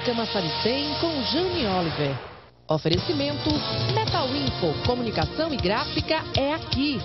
Camaçari tem com Jane Oliver. Oferecimento Metal Info, comunicação e gráfica é aqui.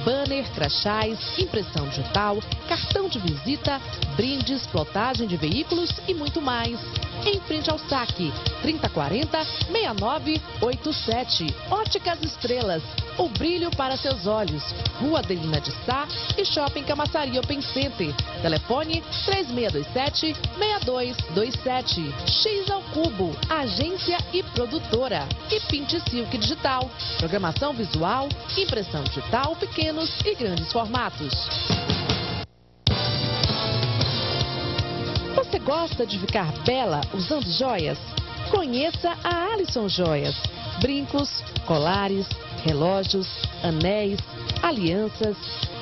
Banner, crachás, impressão digital, cartão de visita, brindes, plotagem de veículos e muito mais. Em frente ao saque, 3040-6987. Óticas Estrelas, o brilho para seus olhos. Rua Adelina de Sá e Shopping Camaçari Open Center. Telefone 3627-6227. X ao Cubo, agência e produtora. E Pinte Silk Digital, programação visual, impressão digital, pequenos e grandes formatos. Você gosta de ficar bela usando joias? Conheça a Alisson Joias. Brincos, colares, relógios, anéis, alianças.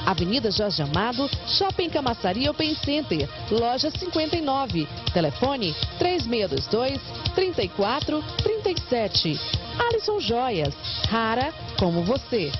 Avenida Jorge Amado, Shopping Camaçari Open Center, loja 59. Telefone 3622-3437. Alisson Joias, rara como você.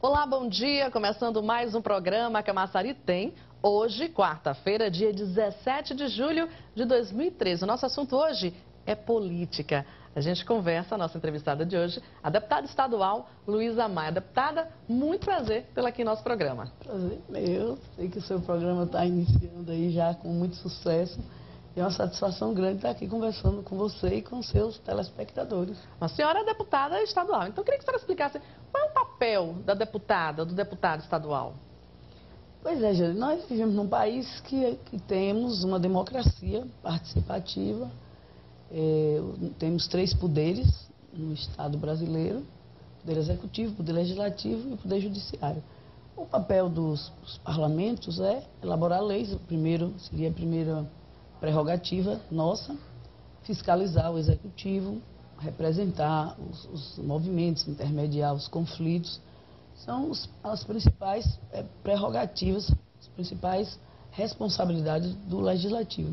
Olá, bom dia. Começando mais um programa Camaçari Tem. Hoje, quarta-feira, dia 17 de julho de 2013. O nosso assunto hoje é política. A gente conversa, a nossa entrevistada de hoje, a deputada estadual Luísa Maia. Deputada, muito prazer tê-la aqui em nosso programa. Prazer meu. Sei que o seu programa está iniciando aí já com muito sucesso. É uma satisfação grande estar aqui conversando com você e com seus telespectadores. A senhora é deputada estadual, então eu queria que a senhora explicasse qual é o papel da deputada, do deputado estadual. Pois é, Jane, nós vivemos num país que temos uma democracia participativa, temos 3 poderes no Estado brasileiro, poder executivo, poder legislativo e poder judiciário. O papel dos parlamentos é elaborar leis, seria a primeira prerrogativa nossa, fiscalizar o executivo, representar os movimentos, intermediar os conflitos. São as principais prerrogativas, as principais responsabilidades do legislativo.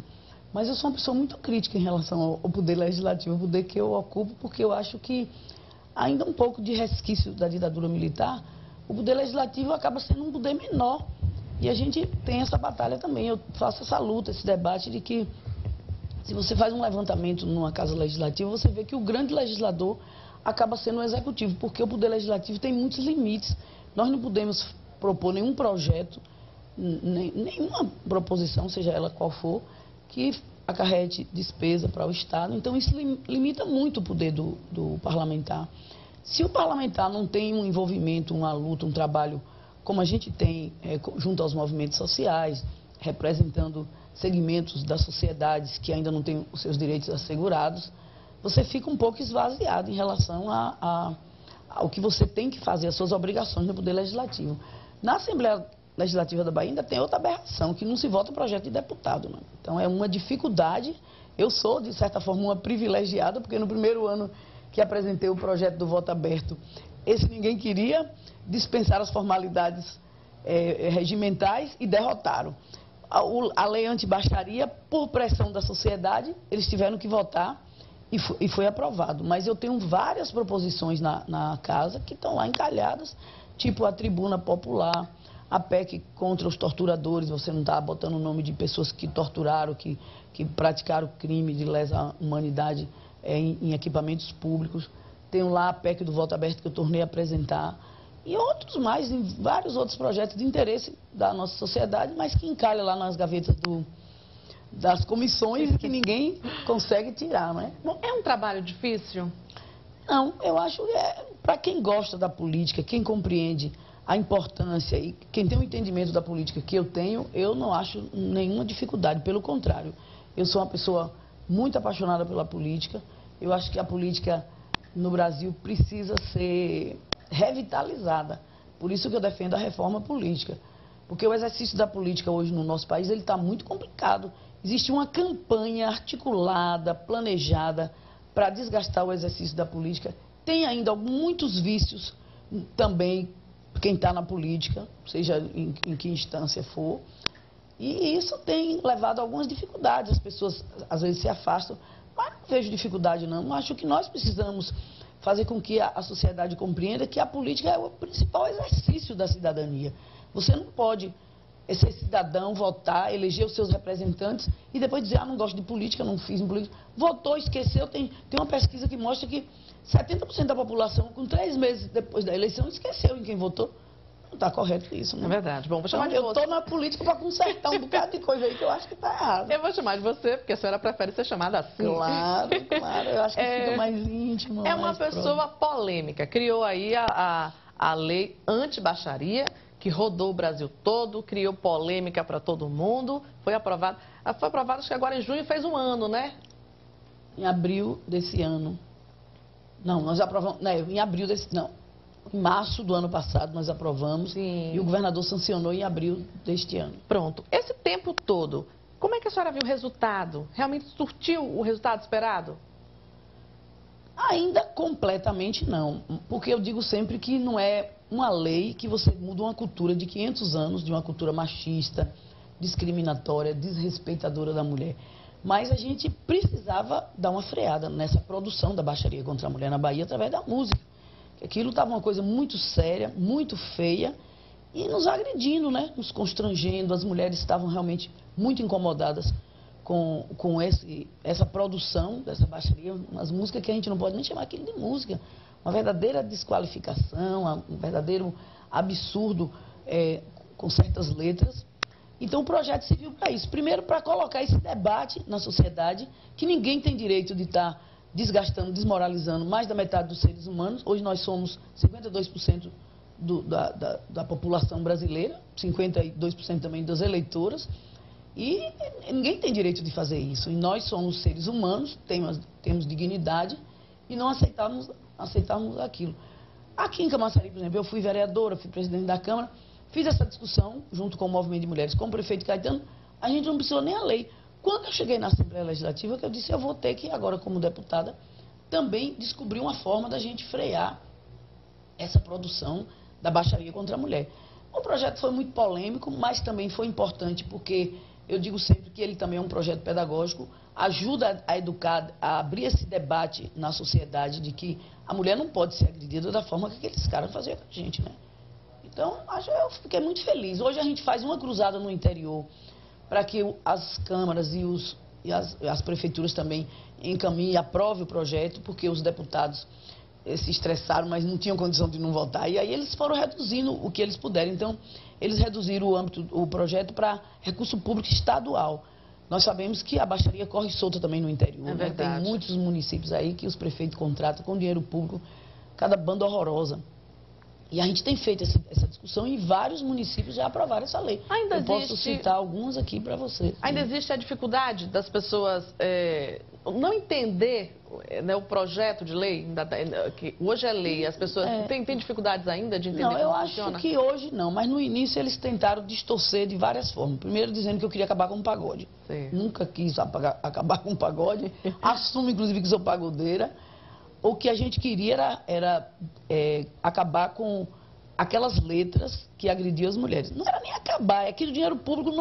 Mas eu sou uma pessoa muito crítica em relação ao poder legislativo, o poder que eu ocupo, porque eu acho que ainda um pouco de resquício da ditadura militar, o poder legislativo acaba sendo um poder menor. E a gente tem essa batalha também, eu faço essa luta, esse debate de que se você faz um levantamento numa casa legislativa, você vê que o grande legislador acaba sendo o executivo, porque o poder legislativo tem muitos limites. Nós não podemos propor nenhum projeto, nenhuma proposição, seja ela qual for, que acarrete despesa para o Estado. Então isso limita muito o poder do parlamentar. Se o parlamentar não tem um envolvimento, uma luta, um trabalho como a gente tem junto aos movimentos sociais, representando segmentos das sociedades que ainda não têm os seus direitos assegurados, você fica um pouco esvaziado em relação ao que você tem que fazer, as suas obrigações no Poder Legislativo. Na Assembleia Legislativa da Bahia ainda tem outra aberração, que não se vota projeto de deputado, né? Então é uma dificuldade. Eu sou, de certa forma, uma privilegiada, porque no primeiro ano que apresentei o projeto do voto aberto, esse ninguém queria, dispensar as formalidades regimentais e derrotaram. A lei anti-baixaria, por pressão da sociedade, eles tiveram que votar e foi aprovado. Mas eu tenho várias proposições na casa que estão lá encalhadas, tipo a tribuna popular, a PEC contra os torturadores, você não está botando o nome de pessoas que torturaram, que praticaram crime de lesa humanidade em equipamentos públicos. Tenho lá a PEC do voto aberto que eu tornei a apresentar. E outros mais, em vários outros projetos de interesse da nossa sociedade, mas que encalha lá nas gavetas das comissões que ninguém consegue tirar, não é? Bom, é um trabalho difícil? Não, eu acho que para quem gosta da política, quem compreende a importância e quem tem um entendimento da política que eu tenho, eu não acho nenhuma dificuldade, pelo contrário. Eu sou uma pessoa muito apaixonada pela política, eu acho que a política no Brasil precisa ser revitalizada. Por isso que eu defendo a reforma política. Porque o exercício da política hoje no nosso país ele está muito complicado. Existe uma campanha articulada, planejada, para desgastar o exercício da política. Tem ainda muitos vícios, também quem está na política, seja em que instância for. E isso tem levado a algumas dificuldades. As pessoas, às vezes, se afastam. Mas não vejo dificuldade, não. Acho que nós precisamos fazer com que a sociedade compreenda que a política é o principal exercício da cidadania. Você não pode ser cidadão, votar, eleger os seus representantes e depois dizer, não gosto de política, não fiz política. Votou, esqueceu. Tem uma pesquisa que mostra que 70% da população, com 3 meses depois da eleição, esqueceu em quem votou. Não está correto isso, né? É verdade. Bom, vou chamar de eu você. estou na política para consertar um bocado de coisa aí que eu acho que está errado. Eu vou chamar de você, porque a senhora prefere ser chamada assim. Claro, eu acho que fica mais íntimo. É uma pessoa polêmica. Criou aí a lei anti-baixaria, que rodou o Brasil todo, criou polêmica para todo mundo. Foi aprovada, acho que agora em junho fez 1 ano, né? Em abril desse ano. Não, nós aprovamos, em abril desse, não. Em março do ano passado nós aprovamos. Sim. E o governador sancionou em abril deste ano. Pronto. Esse tempo todo, como é que a senhora viu o resultado? Realmente surtiu o resultado esperado? Ainda completamente não, porque eu digo sempre que não é uma lei que você muda uma cultura de 500 anos, de uma cultura machista, discriminatória, desrespeitadora da mulher. Mas a gente precisava dar uma freada nessa produção da baixaria contra a mulher na Bahia através da música. Aquilo estava uma coisa muito séria, muito feia e nos agredindo, né? Nos constrangendo. As mulheres estavam realmente muito incomodadas com essa produção dessa baixaria, umas músicas que a gente não pode nem chamar aquilo de música, uma verdadeira desqualificação, um verdadeiro absurdo com certas letras. Então o projeto serviu para isso. Primeiro, para colocar esse debate na sociedade, que ninguém tem direito de estar desgastando, desmoralizando mais da metade dos seres humanos. Hoje nós somos 52% da população brasileira, 52% também das eleitoras. E ninguém tem direito de fazer isso. E nós somos seres humanos, temos dignidade e não aceitarmos aquilo. Aqui em Camaçari, por exemplo, eu fui vereadora, fui presidente da Câmara, fiz essa discussão junto com o Movimento de Mulheres, com o prefeito Caetano, a gente não precisou nem a lei. Quando eu cheguei na Assembleia Legislativa, que eu disse, eu vou ter que, agora como deputada, também descobrir uma forma da gente frear essa produção da baixaria contra a mulher. O projeto foi muito polêmico, mas também foi importante porque eu digo sempre que ele também é um projeto pedagógico, ajuda a educar, a abrir esse debate na sociedade de que a mulher não pode ser agredida da forma que aqueles caras faziam com a gente, né? Então, eu fiquei muito feliz. Hoje a gente faz uma cruzada no interior para que as câmaras e as prefeituras também encaminhem e aprovem o projeto, porque os deputados se estressaram, mas não tinham condição de não votar. E aí eles foram reduzindo o que eles puderam. Então, eles reduziram o projeto para recurso público estadual. Nós sabemos que a baixaria corre solta também no interior. É verdade. Tem muitos municípios aí que os prefeitos contratam com dinheiro público, cada banda horrorosa. E a gente tem feito essa discussão e vários municípios já aprovaram essa lei. Ainda posso citar alguns aqui para vocês. Ainda existe a dificuldade das pessoas não entender o projeto de lei, que hoje é lei, as pessoas têm dificuldades ainda de entender como funciona? Não, eu acho que hoje não, mas no início eles tentaram distorcer de várias formas. Primeiro dizendo que eu queria acabar com o pagode. Sim. Nunca quis acabar com o pagode, assumo inclusive que sou pagodeira. O que a gente queria era acabar com aquelas letras que agrediam as mulheres. Não era nem acabar, é que o dinheiro público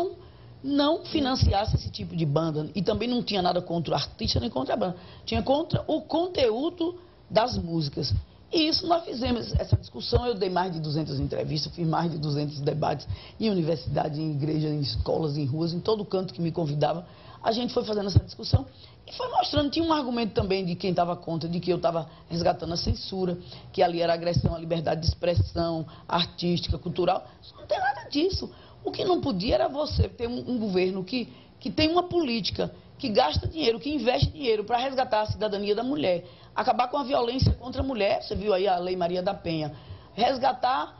não financiasse esse tipo de banda. E também não tinha nada contra o artista nem contra a banda. Tinha contra o conteúdo das músicas. E isso nós fizemos, essa discussão. Eu dei mais de 200 entrevistas, fiz mais de 200 debates em universidades, em igrejas, em escolas, em ruas, em todo canto que me convidava. A gente foi fazendo essa discussão e foi mostrando, tinha um argumento também de quem estava contra, de que eu estava resgatando a censura, que ali era agressão à liberdade de expressão artística, cultural. Isso não tem nada disso. O que não podia era você ter um governo que tem uma política, que gasta dinheiro, que investe dinheiro para resgatar a cidadania da mulher, acabar com a violência contra a mulher, você viu aí a Lei Maria da Penha, resgatar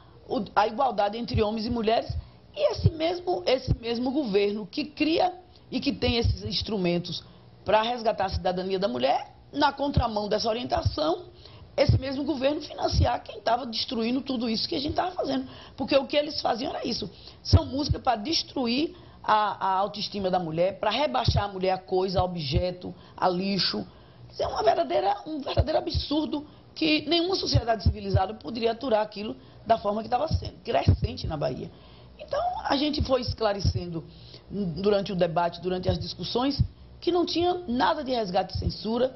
a igualdade entre homens e mulheres, e esse mesmo governo que cria e que tem esses instrumentos para resgatar a cidadania da mulher, na contramão dessa orientação, esse mesmo governo financiar quem estava destruindo tudo isso que a gente estava fazendo. Porque o que eles faziam era isso. São músicas para destruir a autoestima da mulher, para rebaixar a mulher a coisa, a objeto, a lixo. Isso é um verdadeiro absurdo que nenhuma sociedade civilizada poderia aturar aquilo da forma que estava sendo, crescente na Bahia. Então, a gente foi esclarecendo durante o debate, durante as discussões, que não tinha nada de resgate e censura,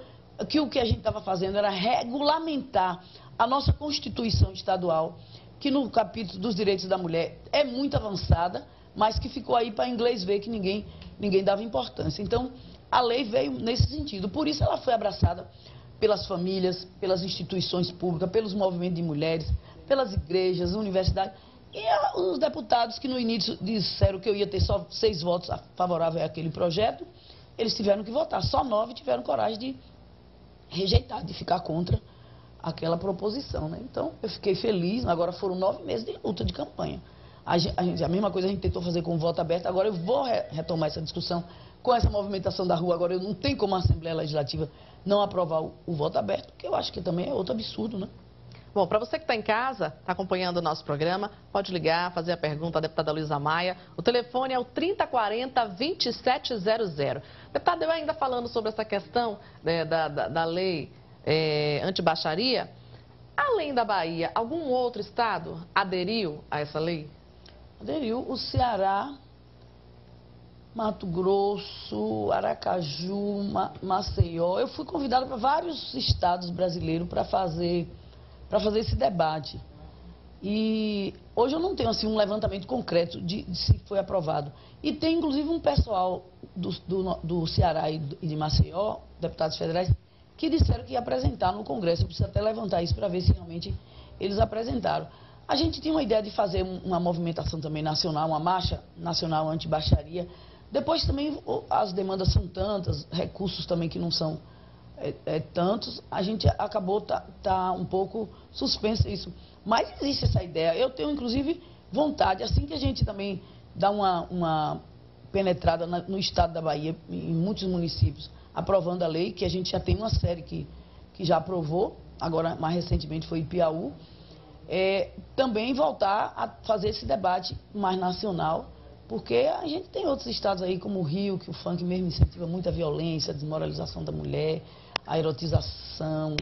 que o que a gente estava fazendo era regulamentar a nossa Constituição Estadual, que no capítulo dos direitos da mulher é muito avançada, mas que ficou aí para inglês ver que ninguém dava importância. Então, a lei veio nesse sentido. Por isso ela foi abraçada pelas famílias, pelas instituições públicas, pelos movimentos de mulheres, pelas igrejas, universidades. E os deputados que no início disseram que eu ia ter só 6 votos favoráveis àquele projeto, eles tiveram que votar. Só 9 tiveram coragem de rejeitar, de ficar contra aquela proposição, né? Então, eu fiquei feliz. Agora foram 9 meses de luta, de campanha. A mesma coisa a gente tentou fazer com o voto aberto. Agora eu vou retomar essa discussão com essa movimentação da rua. Agora eu não tenho como a Assembleia Legislativa não aprovar o voto aberto, porque eu acho que também é outro absurdo, né? Bom, para você que está em casa, está acompanhando o nosso programa, pode ligar, fazer a pergunta à deputada Luísa Maia. O telefone é o 3040-2700. Deputada, eu ainda falando sobre essa questão da lei antibaixaria, além da Bahia, algum outro estado aderiu a essa lei? Aderiu o Ceará, Mato Grosso, Aracaju, Maceió. Eu fui convidada para vários estados brasileiros para fazer esse debate. E hoje eu não tenho assim um levantamento concreto de se foi aprovado. E tem inclusive um pessoal do Ceará e de Maceió, deputados federais, que disseram que ia apresentar no Congresso. Eu preciso até levantar isso para ver se realmente eles apresentaram. A gente tinha uma ideia de fazer uma movimentação também nacional, uma marcha nacional anti-baixaria. Depois também as demandas são tantas, recursos também que não são tantos, a gente acabou tá um pouco suspenso isso. Mas existe essa ideia. Eu tenho inclusive vontade, assim que a gente também dá uma penetrada no estado da Bahia, em muitos municípios, aprovando a lei, que a gente já tem uma série que já aprovou, agora mais recentemente foi Piauí, também voltar a fazer esse debate mais nacional, porque a gente tem outros estados aí, como o Rio, que o funk mesmo incentiva muita violência, a desmoralização da mulher, a erotização,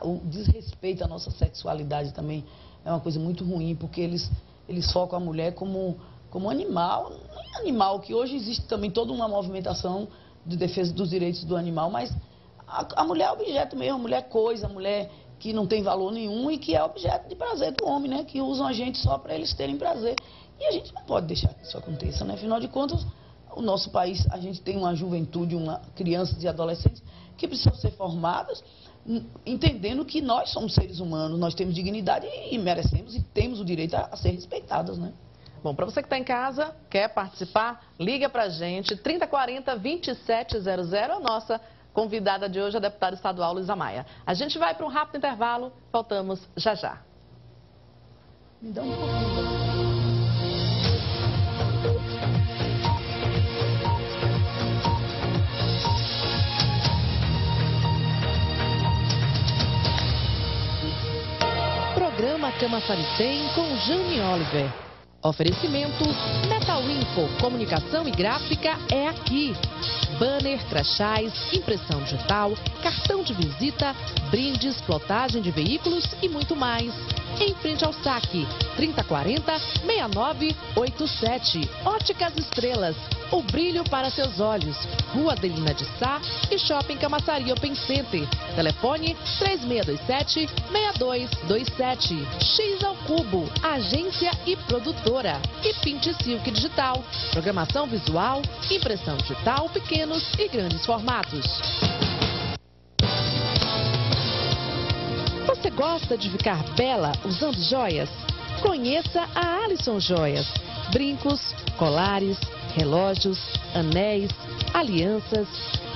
o desrespeito à nossa sexualidade também é uma coisa muito ruim, porque eles focam a mulher como animal, que hoje existe também toda uma movimentação de defesa dos direitos do animal, mas a mulher é objeto mesmo, a mulher é coisa, a mulher que não tem valor nenhum e que é objeto de prazer do homem, né? Que usam a gente só para eles terem prazer. E a gente não pode deixar que isso aconteça, né? Afinal de contas, o nosso país, a gente tem uma juventude, crianças e adolescentes que precisam ser formadas, entendendo que nós somos seres humanos, nós temos dignidade e merecemos e temos o direito a ser respeitadas, né? Bom, para você que está em casa, quer participar, liga para a gente, 3040-2700, a nossa convidada de hoje, a deputada estadual Luísa Maia. A gente vai para um rápido intervalo, voltamos já já. Me dá um pouquinho. Programa Camaçari Tem com Jane Oliver. Oferecimento Metal Info, comunicação e gráfica é aqui. Banner, crachás, impressão digital, cartão de visita, brindes, plotagem de veículos e muito mais. Em frente ao saque, 3040-6987. Óticas Estrelas, o brilho para seus olhos. Rua Adelina de Sá e Shopping Camaçari Open Center. Telefone 3627-6227. X ao Cubo, agência e produtora. E Pinte Silk Digital, programação visual, impressão digital, pequenos e grandes formatos. Você gosta de ficar bela usando joias? Conheça a Alisson Joias. Brincos, colares, relógios, anéis, alianças.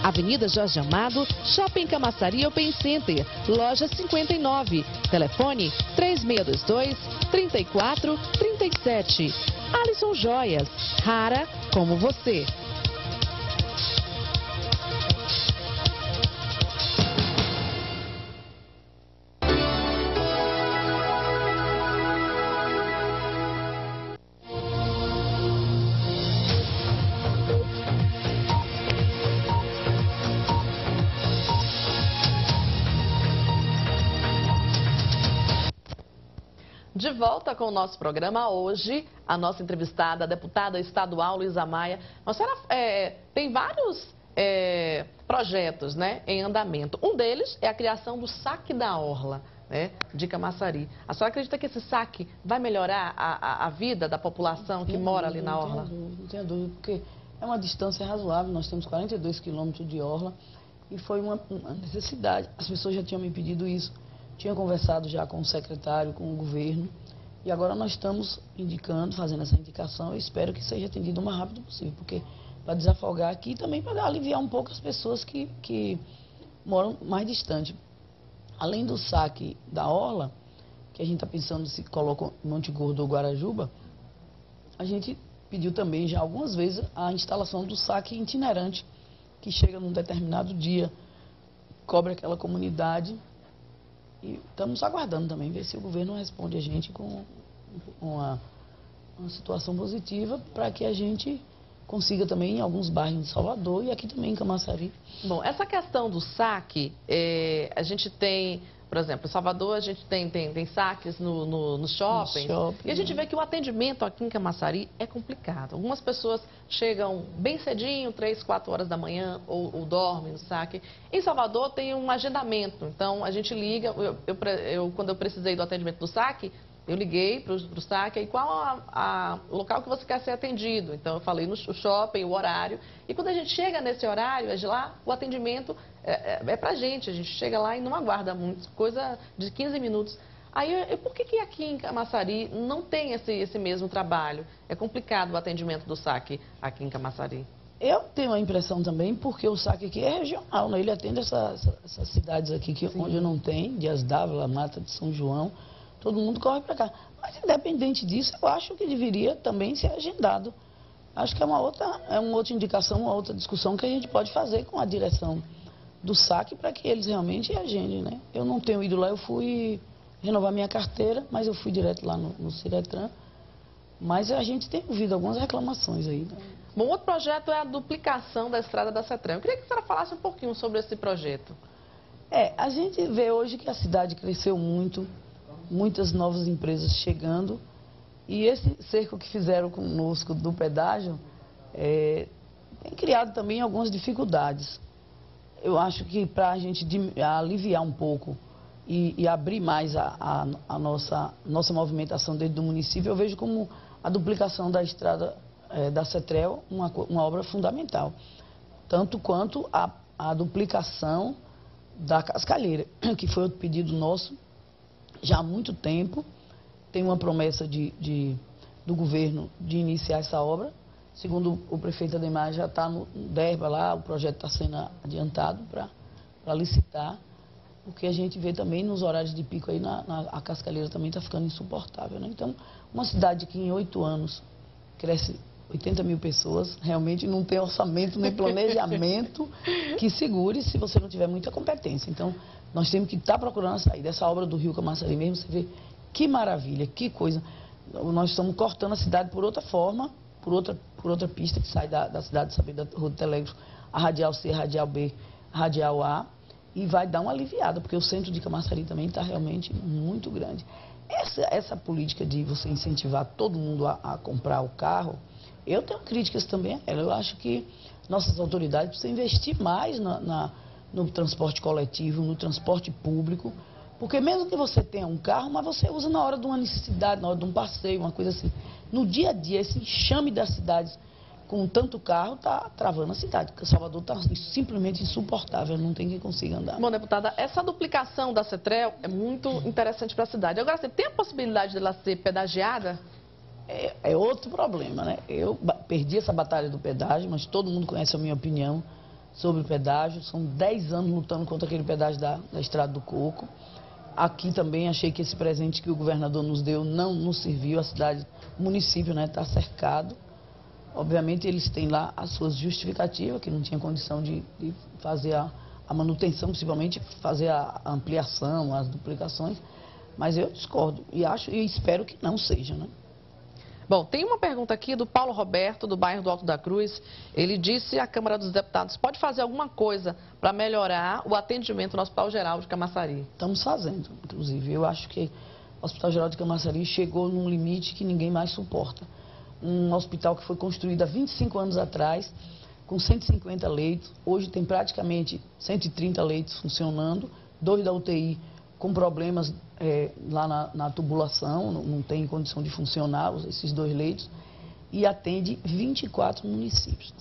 Avenida Jorge Amado, Shopping Camaçari Open Center, loja 59. Telefone 3622-3437. Alisson Joias, rara como você. De volta com o nosso programa hoje, a nossa entrevistada, a deputada estadual Luísa Maia. A senhora tem vários projetos, né, em andamento. Um deles é a criação do saque da orla, né, de Camaçari. A senhora acredita que esse saque vai melhorar a vida da população que mora ali na orla? Não tenho dúvida, porque é uma distância razoável. Nós temos 42 quilômetros de orla e foi uma necessidade. As pessoas já tinham me pedido isso. Tinha conversado já com o secretário, com o governo, e agora nós estamos indicando, fazendo essa indicação. Eu espero que seja atendido o mais rápido possível, porque para desafogar aqui e também para aliviar um pouco as pessoas que moram mais distante. Além do saque da orla, que a gente está pensando se coloca Monte Gordo ou Guarajuba, a gente pediu também já algumas vezes a instalação do saque itinerante, que chega num determinado dia, cobre aquela comunidade. E estamos aguardando também, ver se o governo responde a gente com uma situação positiva para que a gente consiga também em alguns bairros de Salvador e aqui também em Camaçari. Bom, essa questão do saque, a gente tem, por exemplo, em Salvador a gente tem saques nos shoppings, e a gente vê que o atendimento aqui em Camaçari é complicado. Algumas pessoas chegam bem cedinho, 3, 4 horas da manhã, ou dormem no saque. Em Salvador tem um agendamento, então a gente liga, quando eu precisei do atendimento do saque, eu liguei para o saque, e qual o local que você quer ser atendido? Então, eu falei no shopping, o horário. E quando a gente chega nesse horário, lá, o atendimento é para a gente chega lá e não aguarda muito, coisa de 15 minutos. Aí, por que aqui em Camaçari não tem esse mesmo trabalho? É complicado o atendimento do saque aqui em Camaçari. Eu tenho a impressão também, porque o saque aqui é regional, né? Ele atende essas cidades aqui onde não tem, Dias d'Ávila, Mata de São João. Todo mundo corre para cá. Mas, independente disso, eu acho que deveria também ser agendado. Acho que é uma outra indicação, uma outra discussão que a gente pode fazer com a direção do saque para que eles realmente agendem, né? Eu não tenho ido lá, eu fui renovar minha carteira, mas eu fui direto lá no Ciretran. Mas a gente tem ouvido algumas reclamações aí, né? Bom, outro projeto é a duplicação da estrada da CETRAN. Eu queria que a senhora falasse um pouquinho sobre esse projeto. A gente vê hoje que a cidade cresceu muito, muitas novas empresas chegando, e esse cerco que fizeram conosco do pedágio tem criado também algumas dificuldades. Eu acho que para a gente aliviar um pouco e abrir mais a nossa movimentação dentro do município, eu vejo como a duplicação da estrada da CETREL uma obra fundamental, tanto quanto a duplicação da Cascalheira, que foi outro pedido nosso já há muito tempo. Tem uma promessa do governo de iniciar essa obra. Segundo o prefeito Ademar, já está no Derba lá, o projeto está sendo adiantado para licitar, porque a gente vê também nos horários de pico aí, a Cascalheira também está ficando insuportável, né? Então, uma cidade que em 8 anos cresce 80 mil pessoas, realmente não tem orçamento nem planejamento que segure se você não tiver muita competência. Então, nós temos que estar procurando a saída. Essa obra do Rio Camaçari mesmo, você vê que maravilha, que coisa. Nós estamos cortando a cidade por outra forma, por outra pista que sai da cidade de Saber, da Rua do Telégrafo, a Radial C, a Radial B, a Radial A, e vai dar uma aliviada, porque o centro de Camaçari também está realmente muito grande. Essa política de você incentivar todo mundo a comprar o carro, eu tenho críticas também a ela. Eu acho que nossas autoridades precisam investir mais no transporte coletivo, no transporte público, porque mesmo que você tenha um carro, mas você usa na hora de uma necessidade, na hora de um passeio, uma coisa assim. No dia a dia, esse enxame das cidades com tanto carro está travando a cidade, porque Salvador está simplesmente insuportável, não tem quem consiga andar. Bom, deputada, essa duplicação da CETREL é muito interessante para a cidade. Agora, você tem a possibilidade dela ser pedagiada? É outro problema, né? Eu perdi essa batalha do pedágio, mas todo mundo conhece a minha opinião sobre o pedágio. São 10 anos lutando contra aquele pedágio da Estrada do Coco. Aqui também achei que esse presente que o governador nos deu não nos serviu. A cidade, o município, né, está cercado. Obviamente eles têm lá as suas justificativas, que não tinha condição de fazer a manutenção, principalmente fazer a ampliação, as duplicações. Mas eu discordo e espero que não seja, né? Bom, tem uma pergunta aqui do Paulo Roberto, do bairro do Alto da Cruz. Ele disse à Câmara dos Deputados, pode fazer alguma coisa para melhorar o atendimento no Hospital Geral de Camaçari? Estamos fazendo, inclusive. Eu acho que o Hospital Geral de Camaçari chegou num limite que ninguém mais suporta. Um hospital que foi construído há 25 anos atrás, com 150 leitos, hoje tem praticamente 130 leitos funcionando, 2 da UTI com problemas lá na tubulação, não tem condição de funcionar esses 2 leitos, e atende 24 municípios.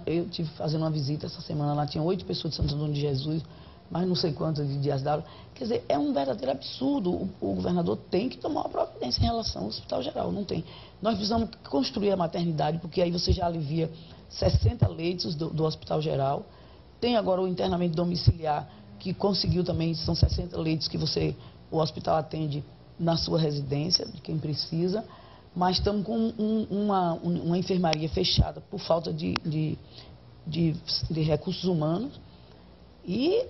Eu tive fazendo uma visita essa semana, lá tinha 8 pessoas de Santo Antônio de Jesus, mas não sei quantas de Dias d'Ávila. Quer dizer, é um verdadeiro absurdo. O governador tem que tomar uma providência em relação ao Hospital Geral, não tem. Nós precisamos construir a maternidade, porque aí você já alivia 60 leitos do Hospital Geral. Tem agora o internamento domiciliar, que conseguiu também, são 60 leitos que o hospital atende na sua residência, de quem precisa. Mas estamos com uma enfermaria fechada por falta de recursos humanos. E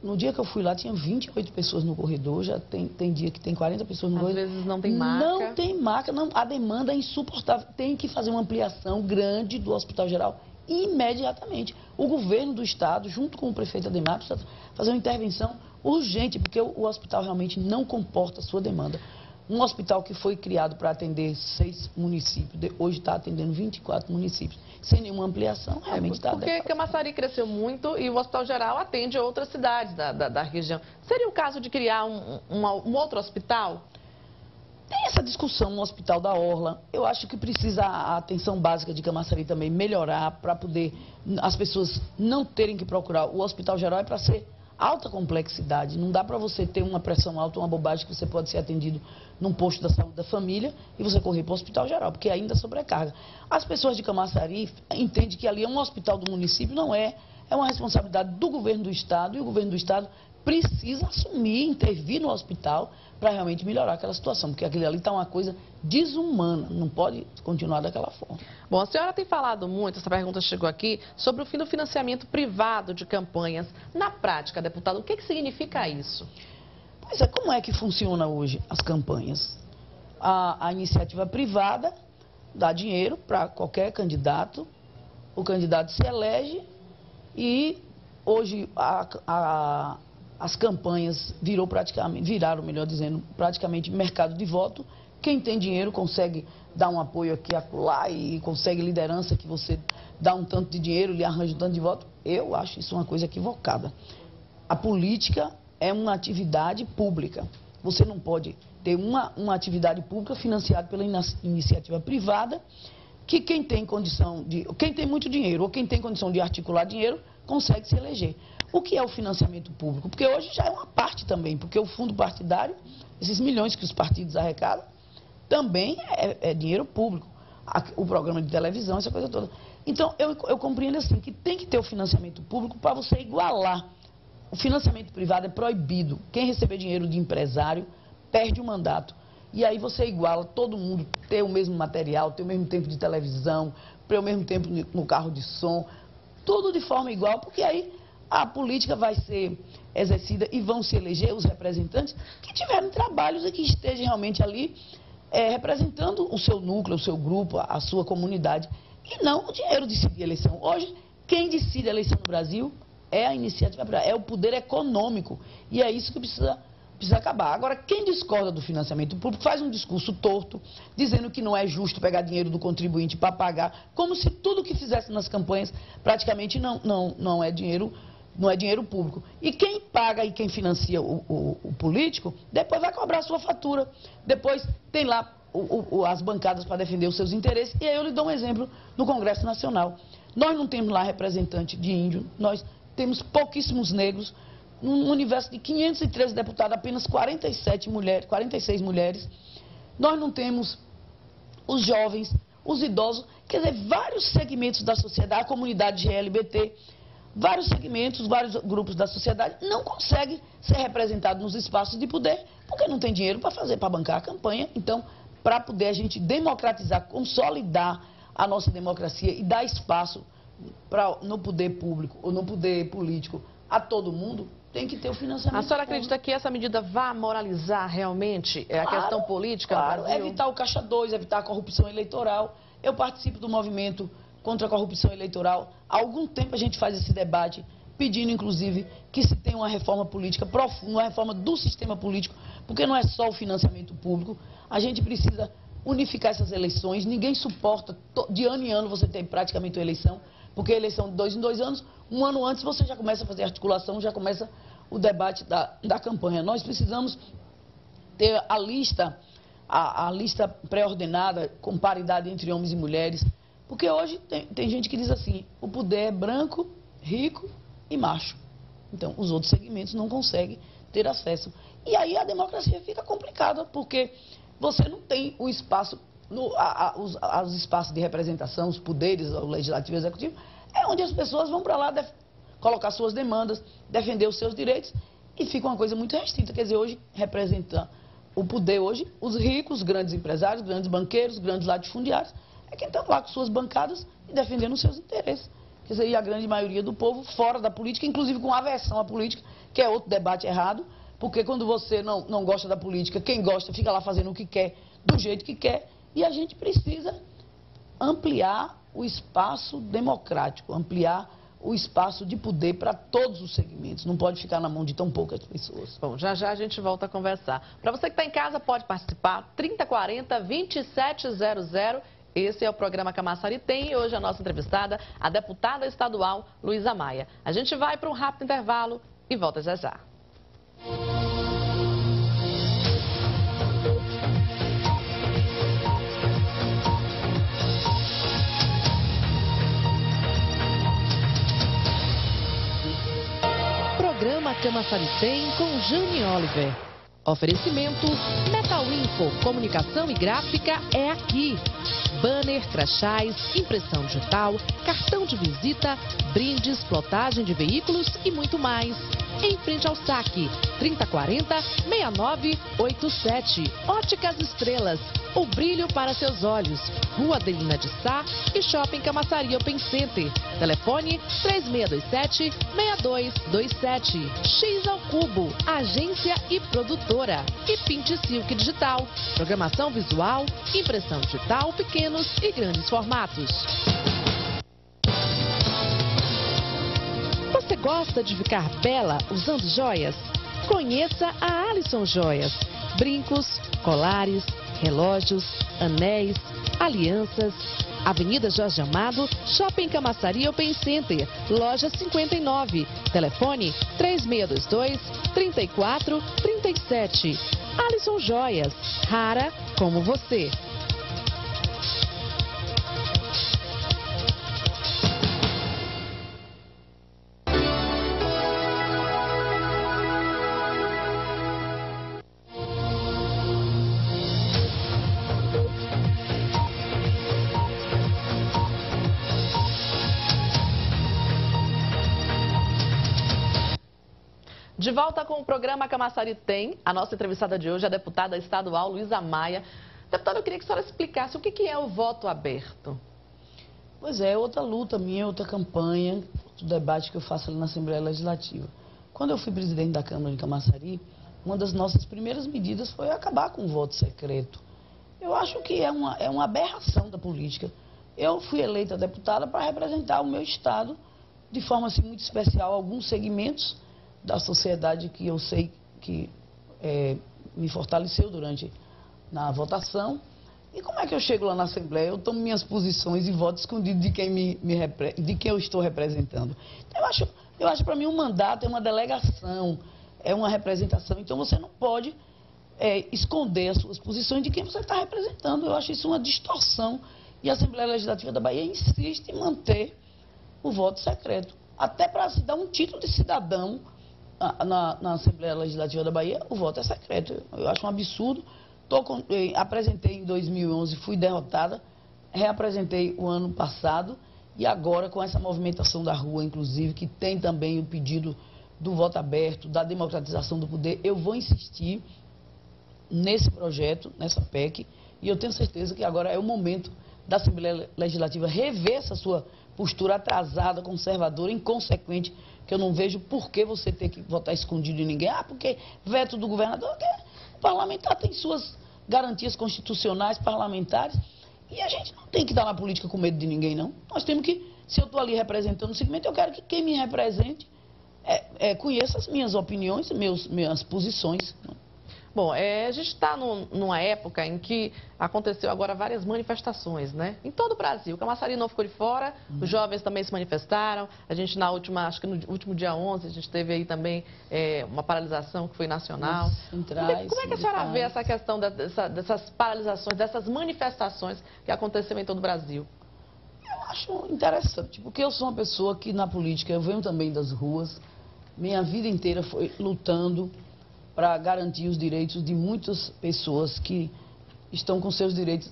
no dia que eu fui lá, tinha 28 pessoas no corredor, já tem dia que tem 40 pessoas no corredor. Às vezes não tem maca. Não tem maca, não, a demanda é insuportável. Tem que fazer uma ampliação grande do Hospital Geral imediatamente. O governo do estado, junto com o prefeito Ademar, precisa fazer uma intervenção urgente, porque o hospital realmente não comporta a sua demanda. Um hospital que foi criado para atender 6 municípios, hoje está atendendo 24 municípios, sem nenhuma ampliação, realmente está... Porque Camaçari cresceu muito e o Hospital Geral atende outras cidades da região. Seria o caso de criar um outro hospital? Tem essa discussão no Hospital da Orla. Eu acho que precisa a atenção básica de Camaçari também melhorar para poder as pessoas não terem que procurar. O Hospital Geral é para ser alta complexidade. Não dá para você ter uma pressão alta, uma bobagem que você pode ser atendido num posto da saúde da família e você correr para o Hospital Geral, porque ainda sobrecarga. As pessoas de Camaçari entendem que ali é um hospital do município, não é. É uma responsabilidade do governo do estado, e o governo do estado precisa assumir, intervir no hospital para realmente melhorar aquela situação, porque aquilo ali está uma coisa desumana, não pode continuar daquela forma. Bom, a senhora tem falado muito, essa pergunta chegou aqui, sobre o fim do financiamento privado de campanhas. Na prática, deputado, o que significa isso? Pois é, como é que funciona hoje as campanhas? A iniciativa privada dá dinheiro para qualquer candidato, o candidato se elege e hoje as campanhas viraram, melhor dizendo, praticamente mercado de voto. Quem tem dinheiro consegue dar um apoio aqui, acolá, e consegue liderança que você dá um tanto de dinheiro, lhe arranja um tanto de voto. Eu acho isso uma coisa equivocada. A política é uma atividade pública. Você não pode ter uma atividade pública financiada pela iniciativa privada, que quem tem muito dinheiro ou quem tem condição de articular dinheiro consegue se eleger. O que é o financiamento público? Porque hoje já é uma parte também, porque o fundo partidário, esses milhões que os partidos arrecadam, também é dinheiro público. O programa de televisão, essa coisa toda. Então, eu compreendo assim, que tem que ter o financiamento público para você igualar. O financiamento privado é proibido. Quem receber dinheiro de empresário perde o mandato. E aí você iguala todo mundo, ter o mesmo material, ter o mesmo tempo de televisão, ter o mesmo tempo no carro de som, tudo de forma igual, porque aí a política vai ser exercida e vão se eleger os representantes que tiveram trabalhos e que estejam realmente ali representando o seu núcleo, o seu grupo, a sua comunidade. E não o dinheiro decidir a eleição. Hoje, quem decide a eleição no Brasil é a iniciativa privada, é o poder econômico. E é isso que precisa acabar. Agora, quem discorda do financiamento público faz um discurso torto, dizendo que não é justo pegar dinheiro do contribuinte para pagar, como se tudo que fizesse nas campanhas praticamente não é dinheiro público. E quem paga e quem financia o político, depois vai cobrar a sua fatura. Depois tem lá as bancadas para defender os seus interesses. E aí eu lhe dou um exemplo no Congresso Nacional. Nós não temos lá representante de índio, nós temos pouquíssimos negros. Num universo de 513 deputados, apenas 46 mulheres. Nós não temos os jovens, os idosos, quer dizer, vários segmentos da sociedade, a comunidade GLBT, vários segmentos, vários grupos da sociedade não conseguem ser representados nos espaços de poder, porque não tem dinheiro para bancar a campanha. Então, para poder a gente democratizar, consolidar a nossa democracia e dar espaço no poder público ou no poder político a todo mundo, tem que ter o financiamento. A senhora acredita que essa medida vai moralizar realmente a questão política no Brasil? Evitar o Caixa 2, evitar a corrupção eleitoral. Eu participo do movimento contra a corrupção eleitoral. Há algum tempo a gente faz esse debate pedindo, inclusive, que se tenha uma reforma política profunda, uma reforma do sistema político, porque não é só o financiamento público. A gente precisa unificar essas eleições. Ninguém suporta, de ano em ano, você tem praticamente uma eleição, porque a eleição de 2 em 2 anos, um ano antes você já começa a fazer articulação, já começa o debate da campanha. Nós precisamos ter a lista pré-ordenada, com paridade entre homens e mulheres, porque hoje tem gente que diz assim, o poder é branco, rico e macho. Então, os outros segmentos não conseguem ter acesso. E aí a democracia fica complicada, porque você não tem o espaço, os espaços de representação, os poderes, o legislativo e o executivo, é onde as pessoas vão para lá colocar suas demandas, defender os seus direitos, e fica uma coisa muito restrita. Quer dizer, hoje representa o poder hoje, os ricos, os grandes empresários, grandes banqueiros, grandes latifundiários, é quem está lá com suas bancadas e defendendo os seus interesses. Quer dizer, e a grande maioria do povo fora da política, inclusive com aversão à política, que é outro debate errado, porque quando você não gosta da política, quem gosta fica lá fazendo o que quer, do jeito que quer, e a gente precisa ampliar o espaço democrático, ampliar o espaço de poder para todos os segmentos. Não pode ficar na mão de tão poucas pessoas. Bom, já já a gente volta a conversar. Para você que está em casa, pode participar, 3040-2700. Esse é o programa Camaçari Tem, e hoje a nossa entrevistada, a deputada estadual Luísa Maia. A gente vai para um rápido intervalo e volta já já. Programa Camaçari Tem com Jane Oliver. Oferecimento Metal Info, comunicação e gráfica é aqui. Banner, crachás, impressão digital, cartão de visita, brindes, plotagem de veículos e muito mais. Em frente ao saque, 3040-6987. Óticas Estrelas, o brilho para seus olhos. Rua Adelina de Sá e Shopping Camaçari Open Center. Telefone 3627-6227. X ao Cubo, agência e produtora. E Pinte Silk Digital, programação visual, impressão digital, pequenos e grandes formatos. Você gosta de ficar bela usando joias? Conheça a Alisson Joias. Brincos, colares, relógios, anéis, alianças. Avenida Jorge Amado, Shopping Camaçari Open Center, loja 59. Telefone 3622-3437. Alisson Joias, rara como você. De volta com o programa Camaçari Tem, a nossa entrevistada de hoje é a deputada estadual Luísa Maia. Deputada, eu queria que a senhora explicasse o que é o voto aberto. Pois é, outra luta minha, outra campanha, outro debate que eu faço ali na Assembleia Legislativa. Quando eu fui presidente da Câmara de Camaçari, uma das nossas primeiras medidas foi acabar com o voto secreto. Eu acho que é uma aberração da política. Eu fui eleita deputada para representar o meu estado de forma assim, muito especial, alguns segmentos da sociedade que eu sei que me fortaleceu na votação. E como é que eu chego lá na Assembleia? Eu tomo minhas posições e voto escondido de quem eu estou representando. Então, eu acho para mim um mandato é uma delegação, é uma representação. Então você não pode esconder as suas posições de quem você está representando. Eu acho isso uma distorção. E a Assembleia Legislativa da Bahia insiste em manter o voto secreto. Até para se dar um título de cidadão na Assembleia Legislativa da Bahia, o voto é secreto. Eu acho um absurdo. Apresentei em 2011, fui derrotada, reapresentei o ano passado e agora com essa movimentação da rua, inclusive, que tem também o pedido do voto aberto, da democratização do poder, eu vou insistir nesse projeto, nessa PEC, e eu tenho certeza que agora é o momento da Assembleia Legislativa rever essa sua postura atrasada, conservadora, inconsequente, que eu não vejo por que você ter que votar escondido em ninguém. Porque veto do governador, o parlamentar tem suas garantias constitucionais, parlamentares, e a gente não tem que estar na política com medo de ninguém, não. Nós temos que, se eu estou ali representando o segmento, eu quero que quem me represente conheço as minhas opiniões, minhas posições. Bom, a gente está numa época em que aconteceu agora várias manifestações, né? Em todo o Brasil. Camaçari não ficou de fora, os jovens também se manifestaram. A gente acho que no último dia 11, a gente teve aí também uma paralisação que foi nacional. Como é que a senhora vê essa questão dessas paralisações, dessas manifestações que aconteceram em todo o Brasil? Eu acho interessante, porque eu sou uma pessoa que na política, eu venho também das ruas, minha vida inteira foi lutando para garantir os direitos de muitas pessoas que estão com seus direitos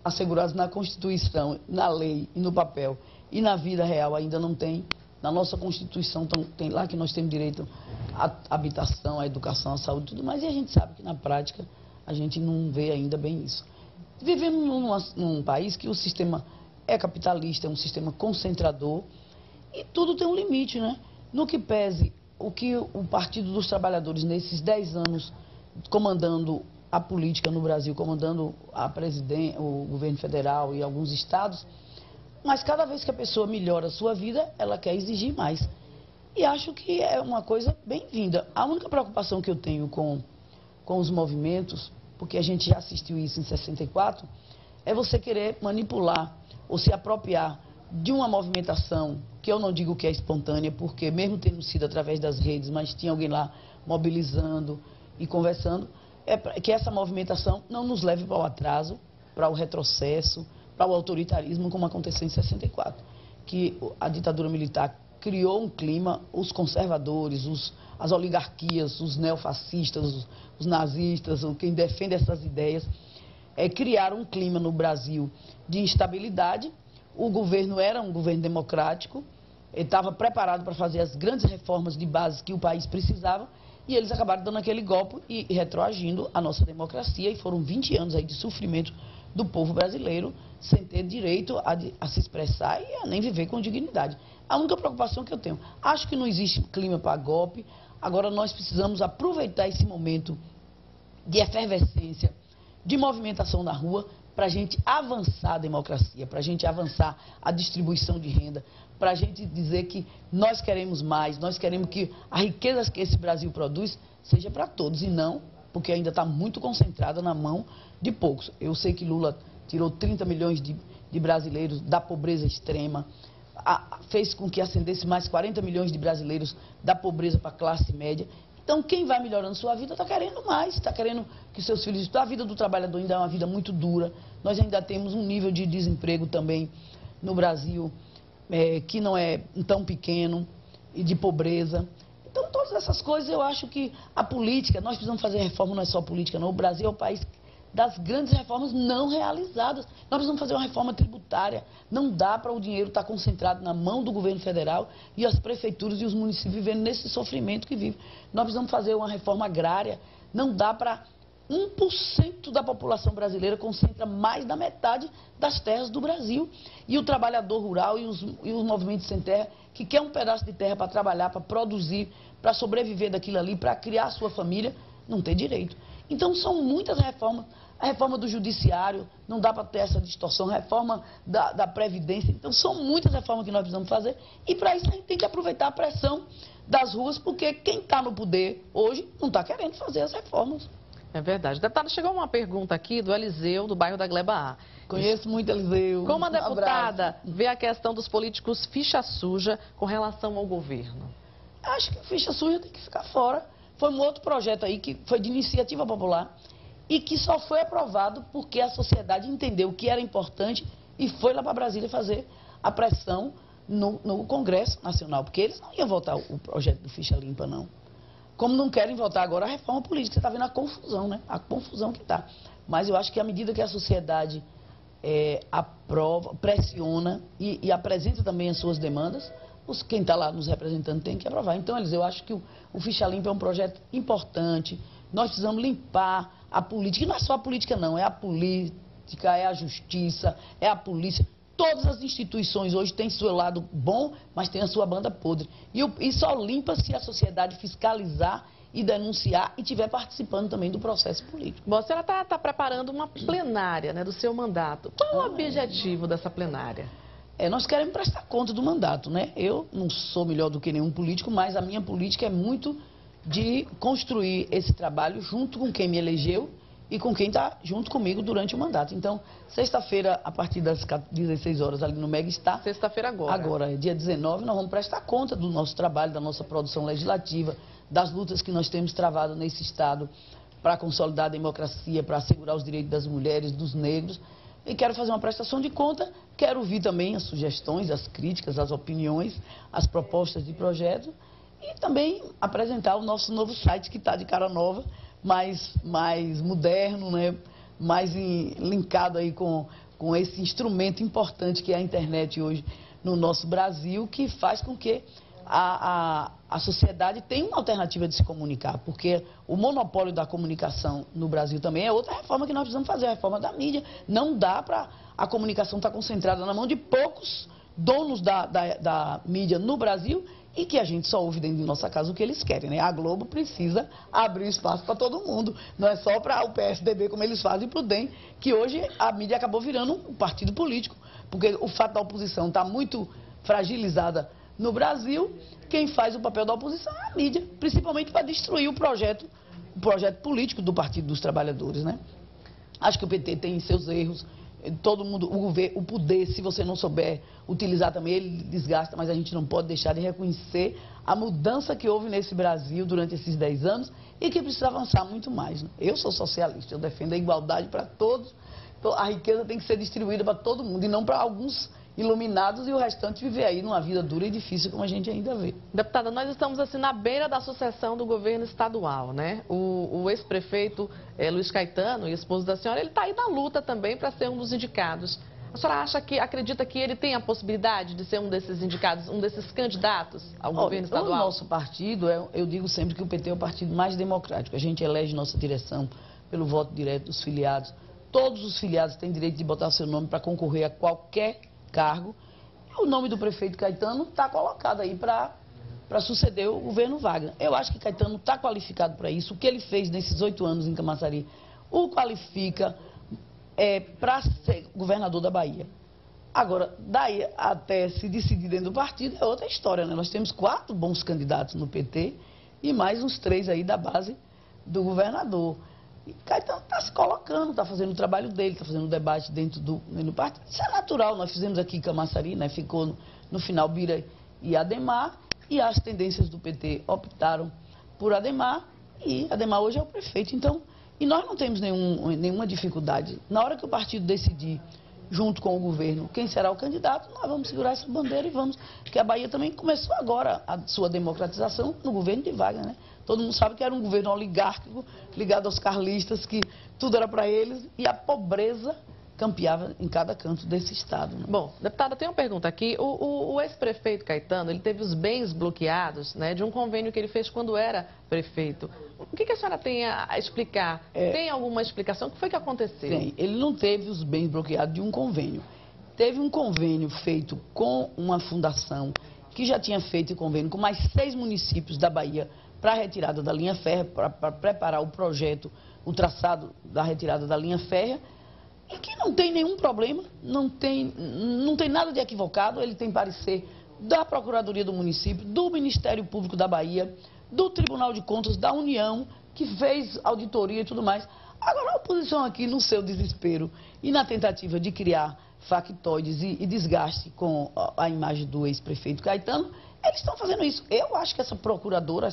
assegurados na Constituição, na lei e no papel. E na vida real ainda não tem. Na nossa Constituição tem lá que nós temos direito à habitação, à educação, à saúde e tudo mais. E a gente sabe que na prática a gente não vê ainda bem isso. Vivemos num país que o sistema é capitalista, é um sistema concentrador e tudo tem um limite, né? No que pese o que o Partido dos Trabalhadores, nesses 10 anos, comandando a política no Brasil, comandando o governo federal e alguns estados, mas cada vez que a pessoa melhora a sua vida, ela quer exigir mais. E acho que é uma coisa bem-vinda. A única preocupação que eu tenho com os movimentos, porque a gente já assistiu isso em 64, é você querer manipular ou se apropriar de uma movimentação, que eu não digo que é espontânea, porque mesmo tendo sido através das redes, mas tinha alguém lá mobilizando e conversando, que essa movimentação não nos leve para o atraso, para o retrocesso, para o autoritarismo, como aconteceu em 64. Que a ditadura militar criou um clima, os conservadores, as oligarquias, os neofascistas, os nazistas, quem defende essas ideias, criaram um clima no Brasil de instabilidade. O governo era um governo democrático, estava preparado para fazer as grandes reformas de base que o país precisava, e eles acabaram dando aquele golpe e retroagindo a nossa democracia, e foram 20 anos aí de sofrimento do povo brasileiro, sem ter direito a se expressar e a nem viver com dignidade. A única preocupação que eu tenho, acho que não existe clima para golpe, agora nós precisamos aproveitar esse momento de efervescência, de movimentação na rua, para a gente avançar a democracia, para a gente avançar a distribuição de renda, para a gente dizer que nós queremos mais, nós queremos que a riqueza que esse Brasil produz seja para todos e não porque ainda está muito concentrada na mão de poucos. Eu sei que Lula tirou 30 milhões de brasileiros da pobreza extrema, fez com que ascendesse mais 40 milhões de brasileiros da pobreza para a classe média. Então, quem vai melhorando sua vida está querendo mais, está querendo que seus filhos... A vida do trabalhador ainda é uma vida muito dura. Nós ainda temos um nível de desemprego também no Brasil que não é tão pequeno e de pobreza. Então, todas essas coisas, eu acho que a política... Nós precisamos fazer reforma, não é só política, não. O Brasil é o país das grandes reformas não realizadas. Nós precisamos fazer uma reforma tributária. Não dá para o dinheiro estar concentrado na mão do governo federal e as prefeituras e os municípios vivendo nesse sofrimento que vivem. Nós precisamos fazer uma reforma agrária. Não dá para 1% da população brasileira concentra mais da metade das terras do Brasil. E o trabalhador rural e os movimentos sem terra, que quer um pedaço de terra para trabalhar, para produzir, para sobreviver daquilo ali, para criar a sua família, não tem direito. Então, são muitas reformas. A reforma do judiciário, não dá para ter essa distorção. A reforma da Previdência. Então, são muitas reformas que nós precisamos fazer. E, para isso, a gente tem que aproveitar a pressão das ruas, porque quem está no poder hoje não está querendo fazer as reformas. É verdade. Deputada, chegou uma pergunta aqui do Eliseu, do bairro da Gleba A. Conheço muito, Eliseu. Como a deputada vê a questão dos políticos ficha suja com relação ao governo? Acho que a ficha suja tem que ficar fora. Foi um outro projeto aí que foi de iniciativa popular e que só foi aprovado porque a sociedade entendeu que era importante e foi lá para Brasília fazer a pressão no Congresso Nacional, porque eles não iam votar o projeto do ficha limpa, não. Como não querem votar agora a reforma política, você está vendo a confusão, né? A confusão que está. Mas eu acho que à medida que a sociedade aprova, pressiona e apresenta também as suas demandas, quem está lá nos representando tem que aprovar. Então, eu acho que o Ficha Limpa é um projeto importante. Nós precisamos limpar a política. E não é só a política, não. É a política, é a justiça, é a polícia. Todas as instituições hoje têm seu lado bom, mas tem a sua banda podre. E só limpa se a sociedade fiscalizar e denunciar e estiver participando também do processo político. Bom, a senhora está preparando uma plenária, né, do seu mandato. Qual é o objetivo dessa plenária? Nós queremos prestar conta do mandato, né? Eu não sou melhor do que nenhum político, mas a minha política é muito de construir esse trabalho junto com quem me elegeu e com quem está junto comigo durante o mandato. Então, sexta-feira, a partir das 16 horas ali no Mega está. Sexta-feira agora. Agora, dia 19, nós vamos prestar conta do nosso trabalho, da nossa produção legislativa, das lutas que nós temos travado nesse Estado para consolidar a democracia, para assegurar os direitos das mulheres, dos negros. E quero fazer uma prestação de conta, quero ouvir também as sugestões, as críticas, as opiniões, as propostas de projeto e também apresentar o nosso novo site que está de cara nova, mais moderno, né? Mais linkado aí com esse instrumento importante que é a internet hoje no nosso Brasil, que faz com que a sociedade tenha uma alternativa de se comunicar, porque o monopólio da comunicação no Brasil também é outra reforma que nós precisamos fazer, a reforma da mídia. Não dá para a comunicação estar concentrada na mão de poucos donos da mídia no Brasil e que a gente só ouve dentro de nossa casa o que eles querem, né? A Globo precisa abrir espaço para todo mundo, não é só para o PSDB como eles fazem para o DEM, que hoje a mídia acabou virando um partido político, porque o fato da oposição estar muito fragilizada no Brasil, quem faz o papel da oposição é a mídia, principalmente para destruir o projeto político do Partido dos Trabalhadores, né? Acho que o PT tem seus erros, todo mundo, o poder, se você não souber utilizar também, ele desgasta, mas a gente não pode deixar de reconhecer a mudança que houve nesse Brasil durante esses 10 anos e que precisa avançar muito mais, né? Eu sou socialista, eu defendo a igualdade para todos, a riqueza tem que ser distribuída para todo mundo e não para alguns iluminados e o restante viver aí numa vida dura e difícil como a gente ainda vê. Deputada, nós estamos assim na beira da sucessão do governo estadual, né? O ex-prefeito Luiz Caetano, esposo da senhora, ele está aí na luta também para ser um dos indicados. A senhora acredita que ele tem a possibilidade de ser um desses indicados, um desses candidatos ao governo estadual? O nosso partido, eu digo sempre que o PT é o partido mais democrático. A gente elege nossa direção pelo voto direto dos filiados. Todos os filiados têm direito de botar seu nome para concorrer a qualquer cargo. O nome do prefeito Caetano está colocado aí para suceder o governo Wagner. Eu acho que Caetano está qualificado para isso. O que ele fez nesses 8 anos em Camaçari o qualifica para ser governador da Bahia. Agora, daí até se decidir dentro do partido é outra história, né? Nós temos 4 bons candidatos no PT e mais uns 3 aí da base do governador. E Caetano está se colocando, está fazendo o trabalho dele, está fazendo o debate dentro do partido. Isso é natural, nós fizemos aqui em Camaçari, né? Ficou no final Bira e Ademar, e as tendências do PT optaram por Ademar, e Ademar hoje é o prefeito. Então, e nós não temos nenhuma dificuldade. Na hora que o partido decidir, junto com o governo, quem será o candidato, nós vamos segurar essa bandeira e vamos. Porque a Bahia também começou agora a sua democratização no governo de Wagner, né? Todo mundo sabe que era um governo oligárquico, ligado aos carlistas, que tudo era para eles e a pobreza campeava em cada canto desse estado, né? Bom, deputada, tem uma pergunta aqui. O ex-prefeito Caetano, ele teve os bens bloqueados, né, de um convênio que ele fez quando era prefeito. O que a senhora tem a explicar? Tem alguma explicação? O que foi que aconteceu? Tem. Ele não teve os bens bloqueados de um convênio. Teve um convênio feito com uma fundação que já tinha feito convênio com mais 6 municípios da Bahia para a retirada da linha férrea, para preparar o projeto, o traçado da retirada da linha férrea, e que não tem nenhum problema, não tem nada de equivocado. Ele tem parecer da Procuradoria do Município, do Ministério Público da Bahia, do Tribunal de Contas, da União, que fez auditoria e tudo mais. Agora, a oposição aqui, no seu desespero e na tentativa de criar factoides e desgaste com a imagem do ex-prefeito Caetano, eles estão fazendo isso. Eu acho que essa procuradora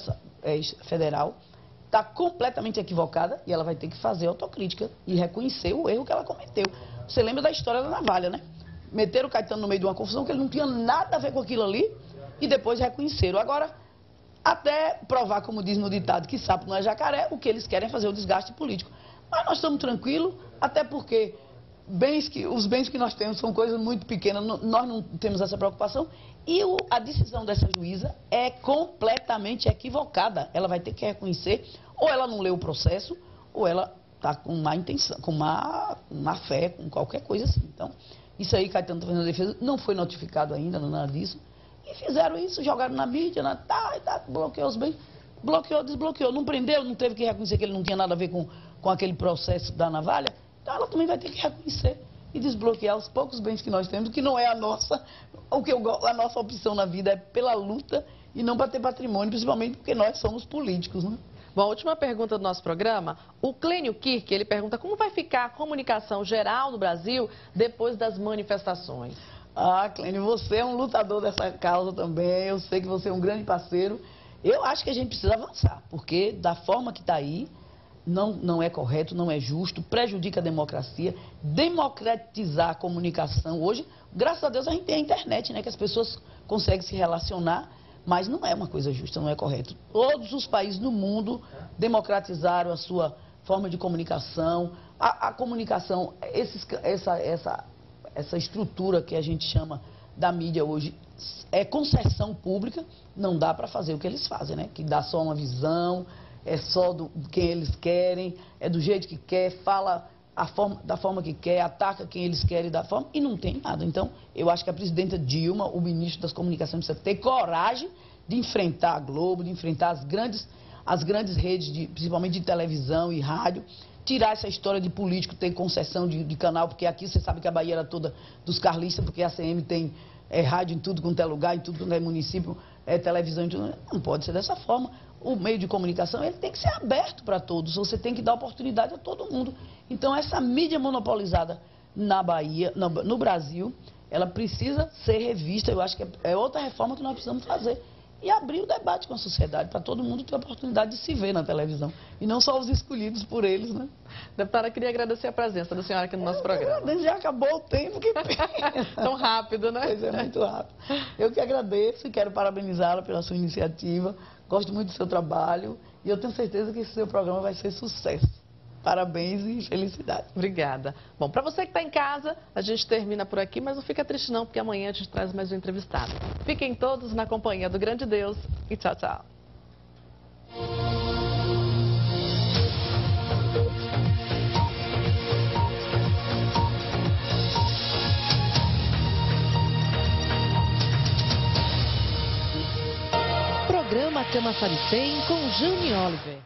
federal está completamente equivocada e ela vai ter que fazer autocrítica e reconhecer o erro que ela cometeu. Você lembra da história da navalha, né? Meteram o Caetano no meio de uma confusão que ele não tinha nada a ver com aquilo ali e depois reconheceram. Agora, até provar, como diz no ditado, que sapo não é jacaré, o que eles querem é fazer o desgaste político. Mas nós estamos tranquilos, até porque os bens que nós temos são coisas muito pequenas, nós não temos essa preocupação. E a decisão dessa juíza é completamente equivocada. Ela vai ter que reconhecer, ou ela não leu o processo, ou ela está com má intenção, com má fé, com qualquer coisa assim. Então, isso aí, Caetano está fazendo a defesa, não foi notificado ainda, não nada disso. E fizeram isso, jogaram na mídia, bloqueou os bens, bloqueou, desbloqueou. Não prendeu, não teve que reconhecer que ele não tinha nada a ver com aquele processo da navalha. Então ela também vai ter que reconhecer e desbloquear os poucos bens que nós temos, que não é a nossa, a nossa opção na vida é pela luta e não para ter patrimônio, principalmente porque nós somos políticos, né? Bom, a última pergunta do nosso programa, o Clênio Kirk, ele pergunta como vai ficar a comunicação geral do Brasil depois das manifestações. Ah, Clênio, você é um lutador dessa causa também, eu sei que você é um grande parceiro. Eu acho que a gente precisa avançar, porque da forma que está aí, não é correto, não é justo, prejudica a democracia, democratizar a comunicação. Hoje, graças a Deus, a gente tem a internet, né, que as pessoas conseguem se relacionar, mas não é uma coisa justa, não é correto. Todos os países do mundo democratizaram a sua forma de comunicação, a comunicação, essa estrutura que a gente chama da mídia hoje é concessão pública, não dá para fazer o que eles fazem, né? Que dá só uma visão, é só do quem eles querem, é do jeito que quer, fala da forma que quer, ataca quem eles querem da forma, e não tem nada. Então, eu acho que a presidenta Dilma, o ministro das Comunicações, precisa ter coragem de enfrentar a Globo, de enfrentar as grandes redes, principalmente de televisão e rádio, tirar essa história de político ter concessão de canal, porque aqui você sabe que a Bahia era toda dos carlistas, porque a CM tem rádio em tudo quanto é lugar, em tudo quanto é município, televisão em tudo. Não pode ser dessa forma. O meio de comunicação ele tem que ser aberto para todos, você tem que dar oportunidade a todo mundo. Então essa mídia monopolizada na Bahia, no Brasil, ela precisa ser revista. Eu acho que é outra reforma que nós precisamos fazer. E abrir o debate com a sociedade, para todo mundo ter a oportunidade de se ver na televisão. E não só os escolhidos por eles, né? Deputada, queria agradecer a presença da senhora aqui no nosso programa. Já acabou o tempo que Tão rápido, né? Pois é, muito rápido. Eu que agradeço e quero parabenizá-la pela sua iniciativa. Gosto muito do seu trabalho e eu tenho certeza que esse seu programa vai ser sucesso. Parabéns e felicidade. Obrigada. Bom, para você que está em casa, a gente termina por aqui, mas não fica triste não, porque amanhã a gente traz mais um entrevistado. Fiquem todos na companhia do grande Deus e tchau, tchau. Programa Camaçari Tem com Jane Oliver.